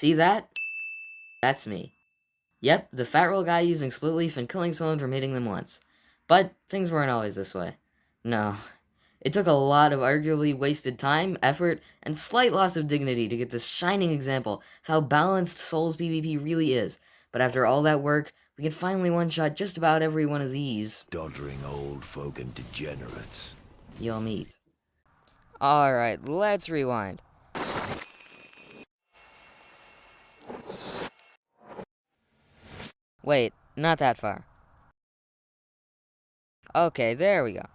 See that? That's me. Yep, the fat roll guy using split leaf and killing someone from hitting them once. But things weren't always this way. No. It took a lot of arguably wasted time, effort, and slight loss of dignity to get this shining example of how balanced Souls PvP really is. But after all that work, we can finally one-shot just about every one of these doddering old folk and degenerates you'll meet. Alright, let's rewind. Wait, not that far. Okay, there we go.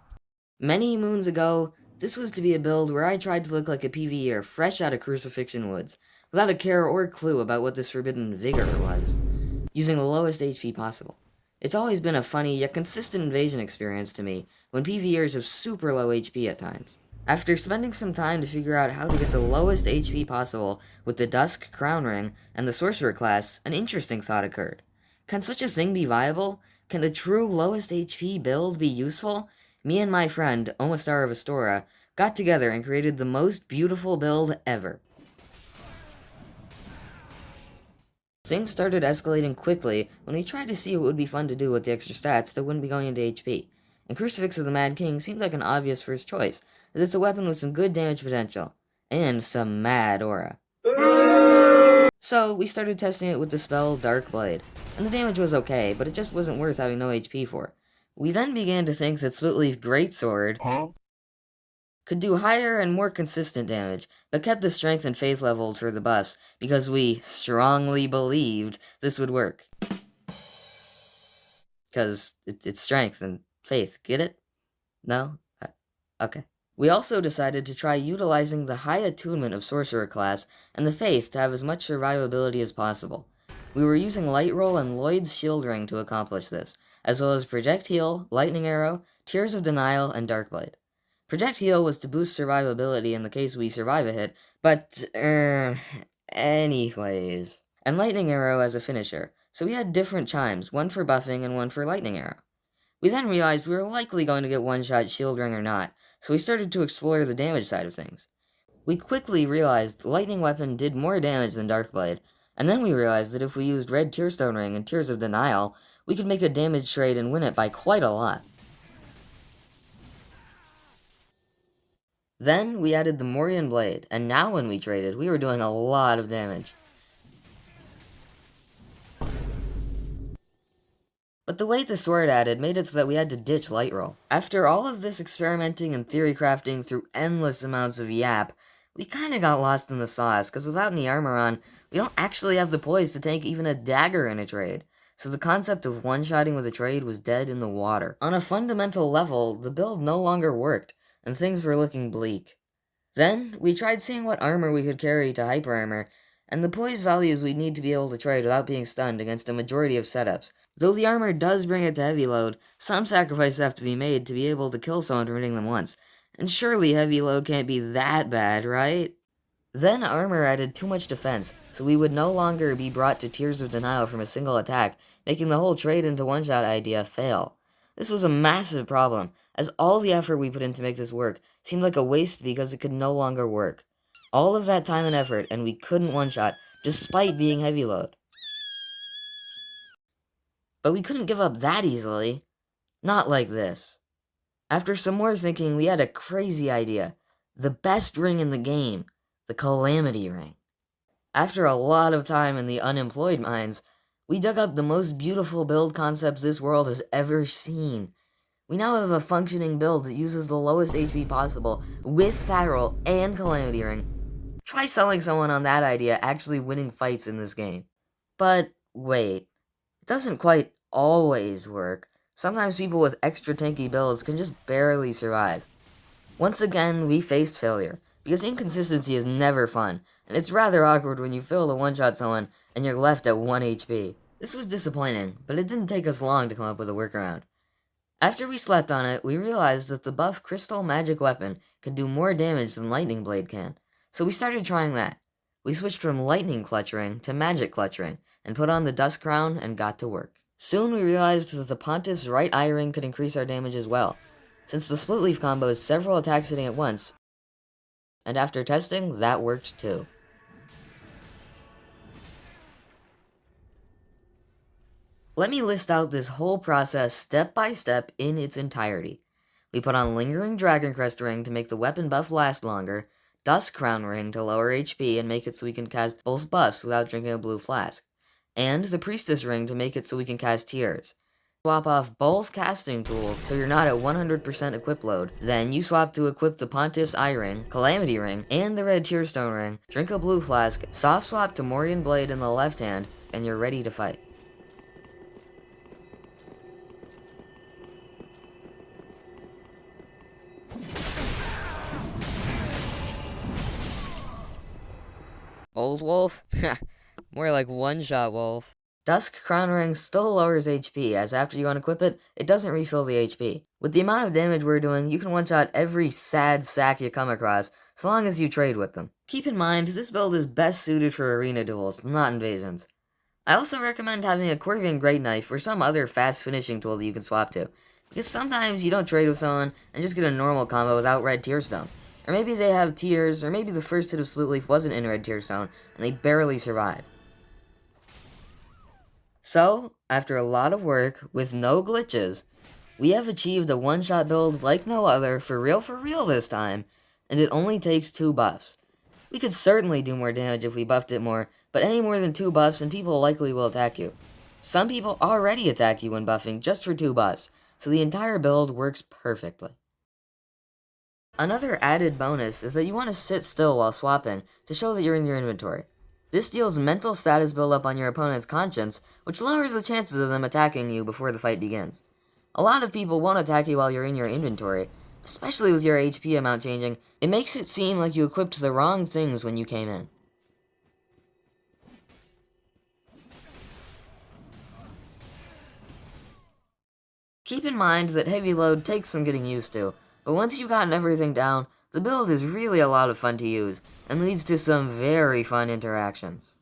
Many moons ago, this was to be a build where I tried to look like a PvEer fresh out of Crucifixion Woods, without a care or clue about what this forbidden vigor was, using the lowest HP possible. It's always been a funny yet consistent invasion experience to me when PvEers have super low HP at times. After spending some time to figure out how to get the lowest HP possible with the Dusk Crown Ring and the Sorcerer class, an interesting thought occurred. Can such a thing be viable? Can a true lowest HP build be useful? Me and my friend, Omastar of Astora, got together and created the most beautiful build ever. Things started escalating quickly when we tried to see what would be fun to do with the extra stats that wouldn't be going into HP, and Crucifix of the Mad King seemed like an obvious first choice, as it's a weapon with some good damage potential, and some mad aura. So we started testing it with the spell Dark Blade, and the damage was okay, but it just wasn't worth having no HP for. We then began to think that Splitleaf Greatsword could do higher and more consistent damage, but kept the strength and faith leveled for the buffs, because we strongly believed this would work. Because it's strength and faith, get it? No? Okay. We also decided to try utilizing the high attunement of Sorcerer class and the faith to have as much survivability as possible. We were using Light Roll and Lloyd's Shield Ring to accomplish this, as well as Project Heal, Lightning Arrow, Tears of Denial, and Dark Blade. Project Heal was to boost survivability in the case we survive a hit, but, anyways. And Lightning Arrow as a finisher, so we had different chimes, one for buffing and one for Lightning Arrow. We then realized we were likely going to get one-shot Shield Ring or not, so we started to explore the damage side of things. We quickly realized Lightning Weapon did more damage than Dark Blade, and then we realized that if we used Red Tearstone Ring and Tears of Denial, we could make a damage trade and win it by quite a lot. Then we added the Morian Blade, and now when we traded, we were doing a lot of damage. But the weight the sword added made it so that we had to ditch Light Roll. After all of this experimenting and theory crafting through endless amounts of yap, we kinda got lost in the sauce, because without any armor on, we don't actually have the poise to tank even a dagger in a trade. So the concept of one-shotting with a trade was dead in the water. On a fundamental level, the build no longer worked, and things were looking bleak. Then, we tried seeing what armor we could carry to hyper armor, and the poise values we'd need to be able to trade without being stunned against a majority of setups. Though the armor does bring it to heavy load, some sacrifices have to be made to be able to kill someone from hitting them once. And surely heavy load can't be that bad, right? Then armor added too much defense, so we would no longer be brought to Tears of Denial from a single attack, making the whole trade into one-shot idea fail. This was a massive problem, as all the effort we put in to make this work seemed like a waste because it could no longer work. All of that time and effort, and we couldn't one-shot, despite being heavy load. But we couldn't give up that easily. Not like this. After some more thinking, we had a crazy idea. The best ring in the game. The Calamity Ring. After a lot of time in the unemployed mines, we dug up the most beautiful build concept this world has ever seen. We now have a functioning build that uses the lowest HP possible, with Fat Roll and Calamity Ring. Try selling someone on that idea actually winning fights in this game. But wait, it doesn't quite always work. Sometimes people with extra tanky builds can just barely survive. Once again, we faced failure, because inconsistency is never fun, and it's rather awkward when you fail to one-shot someone and you're left at 1 HP. This was disappointing, but it didn't take us long to come up with a workaround. After we slept on it, we realized that the buff Crystal Magic Weapon could do more damage than Lightning Blade can, so we started trying that. We switched from Lightning Clutch Ring to Magic Clutch Ring, and put on the Dusk Crown and got to work. Soon we realized that the Pontiff's right eye ring could increase our damage as well, since the Split Leaf combo is several attacks hitting at once, and after testing, that worked too. Let me list out this whole process step by step in its entirety. We put on Lingering Dragon Crest Ring to make the weapon buff last longer, Dusk Crown Ring to lower HP and make it so we can cast both buffs without drinking a blue flask, and the Priestess Ring to make it so we can cast Tears. Swap off both casting tools so you're not at 100% equip load. Then you swap to equip the Pontiff's Eye Ring, Calamity Ring, and the Red Tearstone Ring, drink a blue flask, soft swap to Morian Blade in the left hand, and you're ready to fight. Old Wolf? More like one-shot Wolf. Dusk Crown Ring still lowers HP, as after you unequip it, it doesn't refill the HP. With the amount of damage we're doing, you can one-shot every sad sack you come across, so long as you trade with them. Keep in mind, this build is best suited for arena duels, not invasions. I also recommend having a Quirvian Great Knife or some other fast finishing tool that you can swap to, because sometimes you don't trade with someone and just get a normal combo without Red Tearstone. Or maybe they have Tears, or maybe the first hit of Split Leaf wasn't in Red Tearstone, and they barely survive. So, after a lot of work, with no glitches, we have achieved a one-shot build like no other, for real this time, and it only takes 2 buffs. We could certainly do more damage if we buffed it more, but any more than 2 buffs and people likely will attack you. Some people already attack you when buffing just for 2 buffs, so the entire build works perfectly. Another added bonus is that you want to sit still while swapping to show that you're in your inventory. This deals mental status buildup on your opponent's conscience, which lowers the chances of them attacking you before the fight begins. A lot of people won't attack you while you're in your inventory, especially with your HP amount changing. It makes it seem like you equipped the wrong things when you came in. Keep in mind that heavy load takes some getting used to, but once you've gotten everything down, the build is really a lot of fun to use, and leads to some very fun interactions.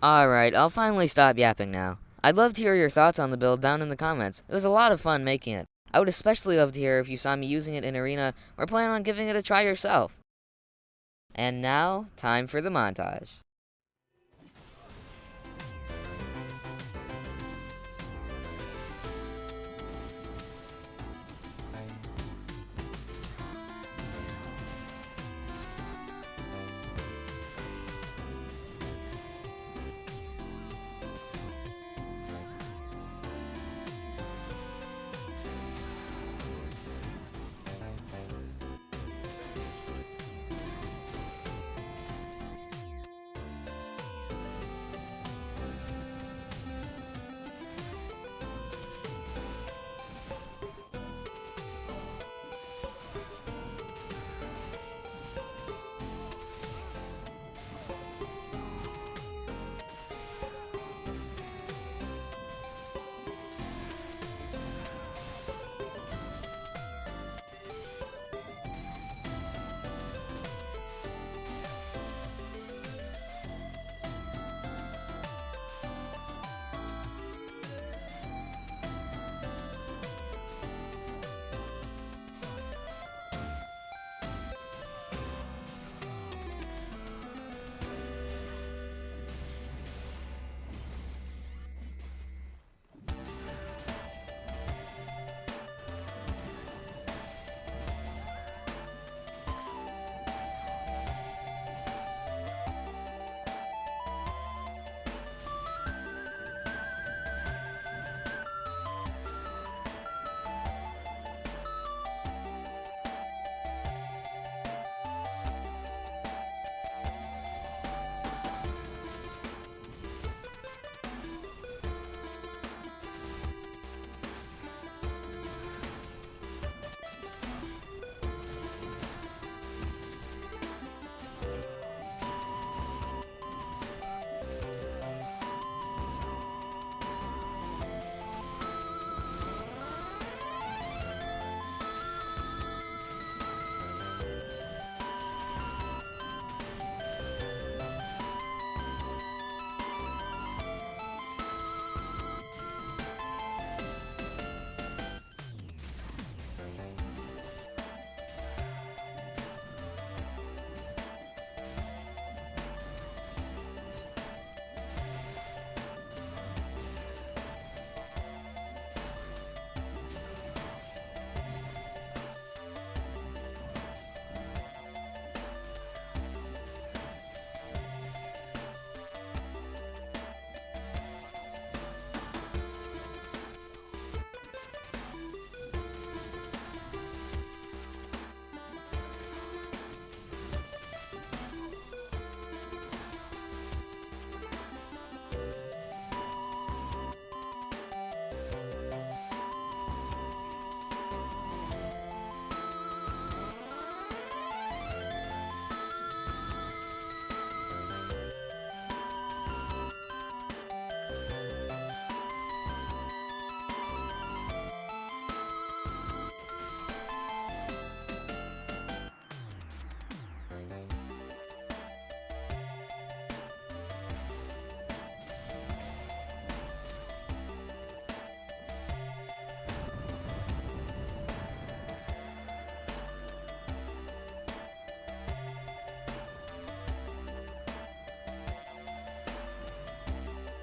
Alright, I'll finally stop yapping now. I'd love to hear your thoughts on the build down in the comments. It was a lot of fun making it. I would especially love to hear if you saw me using it in Arena or plan on giving it a try yourself. And now, time for the montage.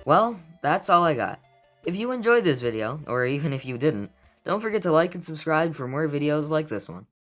Well, that's all I got. If you enjoyed this video, or even if you didn't, don't forget to like and subscribe for more videos like this one.